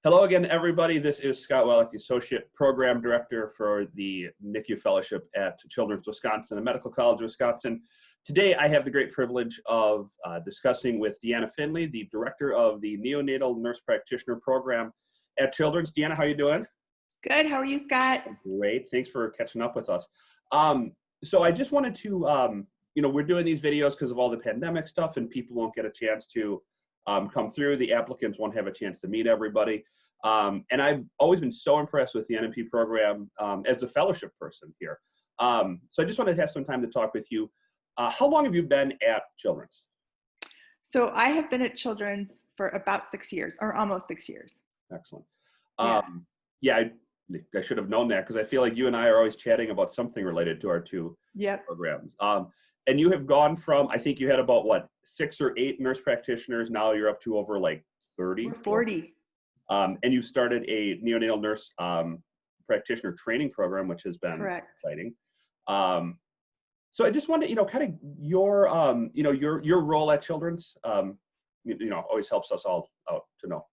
Hello again, everybody. This is Scott Wellick, the Associate Program Director for the NICU Fellowship at Children's Wisconsin and Medical College of Wisconsin. Today, I have the great privilege of discussing with Deanna Finely, the Director of the Neonatal Nurse Practitioner Program at Children's. Deanna, how are you doing? Good. How are you, Scott? Great. Thanks for catching up with us. So I just wanted to, we're doing these videos because of all the pandemic stuff, and people won't get a chance to come through. The applicants won't have a chance to meet everybody. And I've always been so impressed with the NNP program as a fellowship person here. So I just wanted to have some time to talk with you. How long have you been at Children's? So I have been at Children's for about 6 years, or almost 6 years. Excellent. I should have known that because I feel like you and I are always chatting about something related to our two programs. And you have gone from, I think you had about, 6 or 8 nurse practitioners. Now you're up to over like 30? We're 40. And you started a neonatal nurse practitioner training program, which has been exciting. So I just wanted, kind of your role at Children's, always helps us all out to know.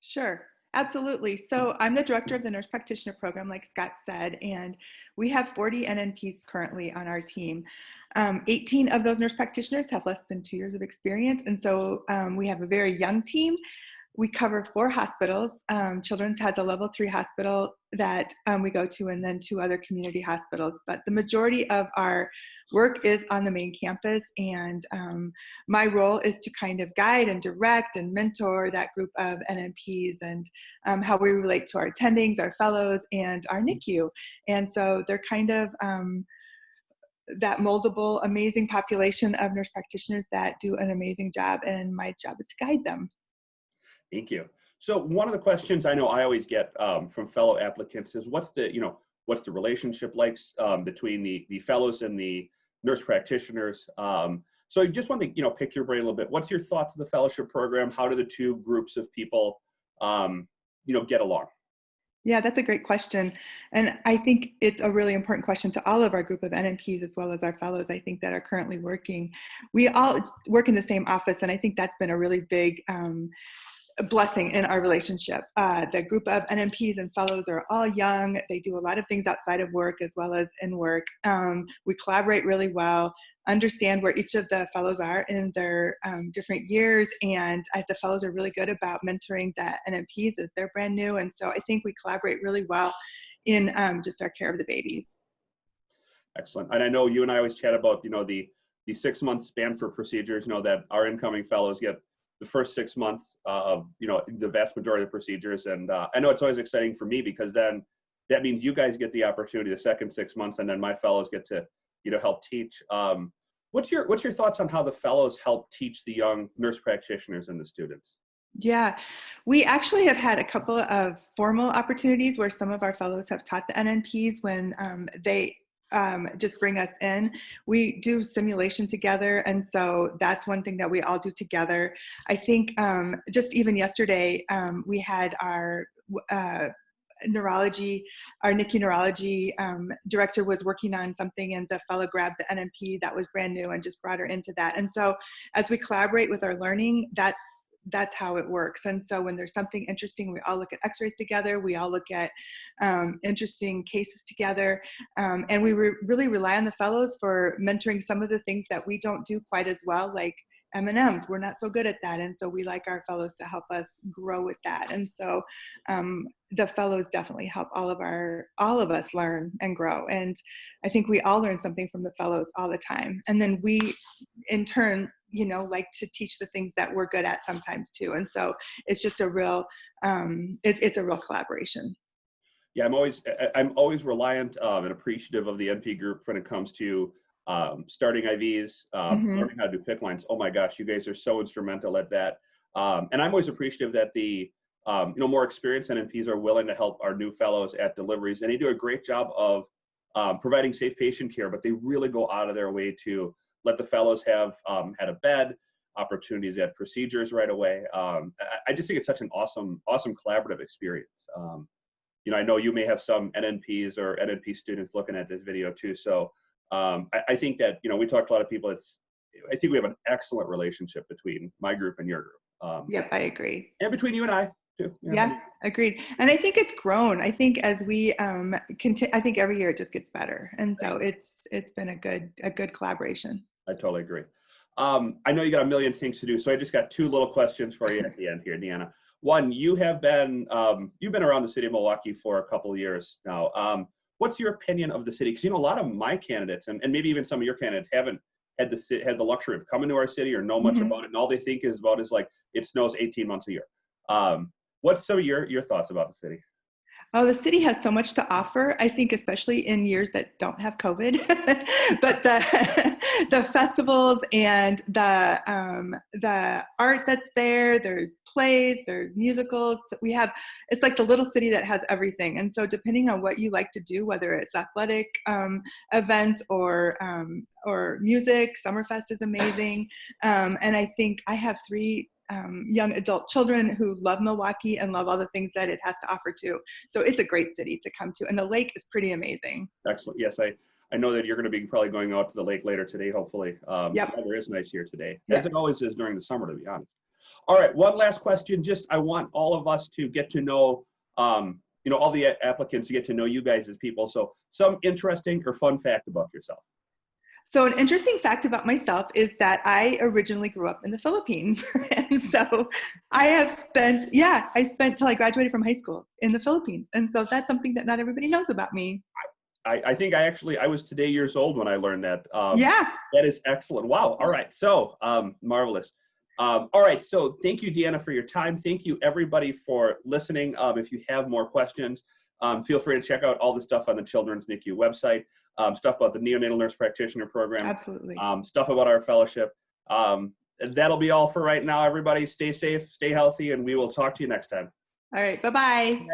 Sure. Absolutely. So I'm the director of the nurse practitioner program, like Scott said, and we have 40 NNPs currently on our team. 18 of those nurse practitioners have less than 2 years of experience. And so we have a very young team. We cover 4 hospitals. Children's has a level 3 hospital that we go to, and then 2 other community hospitals. But the majority of our work is on the main campus, and my role is to kind of guide and direct and mentor that group of NNPs and how we relate to our attendings, our fellows, and our NICU. And so they're kind of that moldable, amazing population of nurse practitioners that do an amazing job, and my job is to guide them. Thank you. So one of the questions I know I always get from fellow applicants is what's the relationship like between the fellows and the nurse practitioners? So I just want to, pick your brain a little bit. What's your thoughts of the fellowship program? How do the two groups of people, get along? Yeah, that's a great question. And I think it's a really important question to all of our group of NNPs as well as our fellows, I think, that are currently working. We all work in the same office, and I think that's been a really big blessing in our relationship. The group of NNPs and fellows are all young. They do a lot of things outside of work as well as in work. We collaborate really well, understand where each of the fellows are in their different years, and the fellows are really good about mentoring the NNPs as they're brand new. And so I think we collaborate really well in just our care of the babies. Excellent. And I know you and I always chat about, the 6-month span for procedures, that our incoming fellows get the first 6 months of, the vast majority of procedures. And I know it's always exciting for me because then that means you guys get the opportunity the second 6 months, and then my fellows get to, help teach. What's your thoughts on how the fellows help teach the young nurse practitioners and the students? Yeah, we actually have had a couple of formal opportunities where some of our fellows have taught the NNPs when they just bring us in. We do simulation together, and so that's one thing that we all do together. I think just even yesterday, we had our NICU neurology director was working on something, and the fellow grabbed the NNP that was brand new and just brought her into that. And so as we collaborate with our learning, that's how it works. And so when there's something interesting, we all look at x-rays together, we all look at interesting cases together, and we really rely on the fellows for mentoring some of the things that we don't do quite as well, like M&Ms. We're not so good at that, and so we like our fellows to help us grow with that. And so the fellows definitely help all of us learn and grow, and I think we all learn something from the fellows all the time. And then we in turn like to teach the things that we're good at sometimes too. And so it's just a real it's a real collaboration. Yeah, I'm always reliant and appreciative of the NP group when it comes to starting IVs, learning how to do PICC lines. Oh my gosh, you guys are so instrumental at that. And I'm always appreciative that the more experienced NNPs are willing to help our new fellows at deliveries, and they do a great job of providing safe patient care, but they really go out of their way to let the fellows have had a bed, opportunities at procedures right away. I just think it's such an awesome collaborative experience. I know you may have some NNPs or NNP students looking at this video too. So I think that, we talked to a lot of people. I think we have an excellent relationship between my group and your group. Yep, I agree. And between you and I, too. Yeah, agreed. And I think it's grown. I think as we continue, I think every year it just gets better. And so it's been a good collaboration. I totally agree. I know you got a million things to do, so I just got two little questions for you at the end here, Deanna. One, you've been around the city of Milwaukee for a couple of years now. What's your opinion of the city? Because a lot of my candidates, and maybe even some of your candidates, haven't had the luxury of coming to our city or know much about it, and all they think is like it snows 18 months a year. What's some of your thoughts about the city? Oh, the city has so much to offer, I think, especially in years that don't have COVID. But the festivals and the art that's there, there's plays, there's musicals. It's like the little city that has everything. And so depending on what you like to do, whether it's athletic events or music, Summerfest is amazing. And I think I have 3 young adult children who love Milwaukee and love all the things that it has to offer too. So it's a great city to come to. And the lake is pretty amazing. Excellent. Yes, I know that you're going to be probably going out to the lake later today, hopefully. Yep. The weather is nice here today, as it always is during the summer, to be honest. All right, one last question. I want all of us to get to know, all the applicants to get to know you guys as people. So some interesting or fun fact about yourself. So an interesting fact about myself is that I originally grew up in the Philippines. And so I spent till I graduated from high school in the Philippines. And so that's something that not everybody knows about me. I think I was today years old when I learned that. Yeah. That is excellent. Wow. All right. So marvelous. All right. So thank you, Deanna, for your time. Thank you, everybody, for listening. If you have more questions, feel free to check out all the stuff on the Children's NICU website, stuff about the neonatal nurse practitioner program. Absolutely. Stuff about our fellowship. That'll be all for right now, everybody. Stay safe, stay healthy, and we will talk to you next time. All right. Bye-bye.